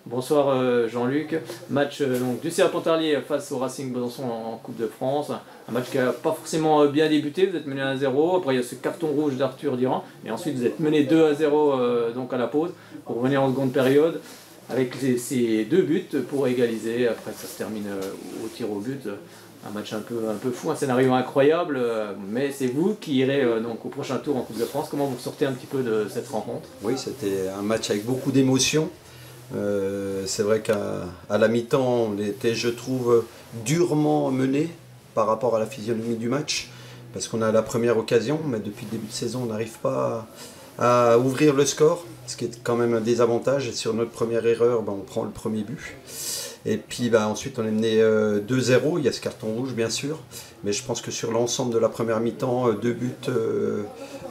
Bonsoir Jean-Luc. Match donc, du CA Pontarlier face au Racing Besançon en Coupe de France. Un match qui n'a pas forcément bien débuté, vous êtes mené 1-0. Après il y a ce carton rouge d'Arthur Durand. Et ensuite vous êtes mené 2-0 donc à la pause pour revenir en seconde période avec ces deux buts pour égaliser. Après ça se termine au tir au but. Un match un peu fou, un scénario incroyable, mais c'est vous qui irez donc au prochain tour en Coupe de France. Comment vous sortez un petit peu de cette rencontre? Oui, c'était un match avec beaucoup d'émotions. C'est vrai qu'à la mi-temps, on était, je trouve, durement mené par rapport à la physionomie du match, parce qu'on a la première occasion, mais depuis le début de saison, on n'arrive pas à ouvrir le score, ce qui est quand même un désavantage. Et sur notre première erreur, on prend le premier but. Et puis ensuite on est mené 2-0, il y a ce carton rouge bien sûr, mais je pense que sur l'ensemble de la première mi-temps, deux buts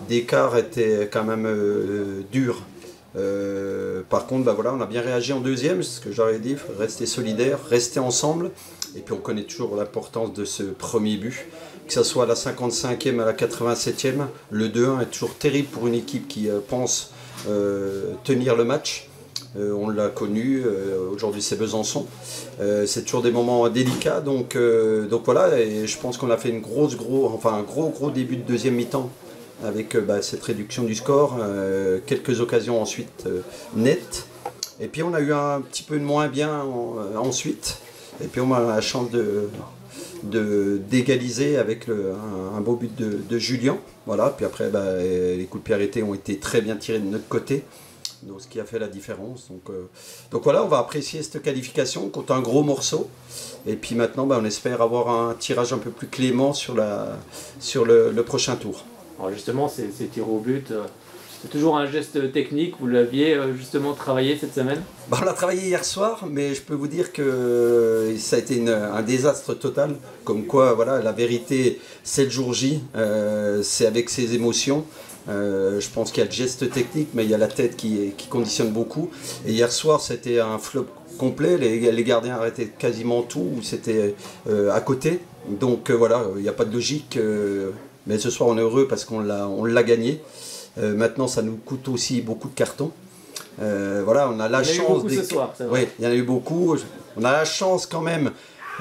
d'écart étaient quand même durs. Par contre voilà, on a bien réagi en deuxième, c'est ce que j'aurais dit, il faut rester solidaire, rester ensemble, et puis on connaît toujours l'importance de ce premier but, que ce soit à la 55e, à la 87e, le 2-1 est toujours terrible pour une équipe qui pense tenir le match. On l'a connu, aujourd'hui c'est Besançon. C'est toujours des moments délicats, donc voilà, et je pense qu'on a fait un gros début de deuxième mi-temps avec cette réduction du score, quelques occasions ensuite nettes, et puis on a eu un petit peu de moins bien ensuite, et puis on a la chance d'égaliser avec un beau but de Julien, voilà, puis après les coups de pied arrêtés ont été très bien tirés de notre côté. Donc, ce qui a fait la différence. Donc voilà, on va apprécier cette qualification contre un gros morceau. Et puis maintenant, on espère avoir un tirage un peu plus clément sur le prochain tour. Alors justement, ces tirs au but, c'est toujours un geste technique. Vous l'aviez justement travaillé cette semaine? On l'a travaillé hier soir, mais je peux vous dire que ça a été un désastre total. Comme quoi, voilà, la vérité, c'est le jour J, c'est avec ses émotions. Je pense qu'il y a le geste technique, mais il y a la tête qui conditionne beaucoup. Et hier soir, c'était un flop complet. Les gardiens arrêtaient quasiment tout, c'était à côté. Donc voilà, il n'y a pas de logique. Mais ce soir, on est heureux parce qu'on l'a gagné. Maintenant, ça nous coûte aussi beaucoup de cartons. Voilà, on a la chance. Il y en a eu beaucoup ce soir, c'est vrai. Oui, il y en a eu beaucoup. On a la chance quand même,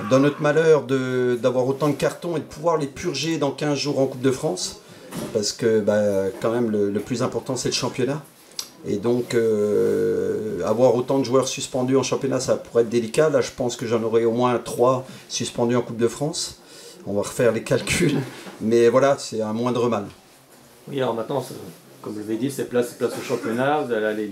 dans notre malheur, d'avoir autant de cartons et de pouvoir les purger dans 15 jours en Coupe de France. Parce que quand même le plus important c'est le championnat, et donc avoir autant de joueurs suspendus en championnat, ça pourrait être délicat. Là je pense que j'en aurai au moins 3 suspendus en Coupe de France, on va refaire les calculs, mais voilà, c'est un moindre mal. Oui, alors maintenant, comme je l'avais dit, c'est place au championnat, vous allez aller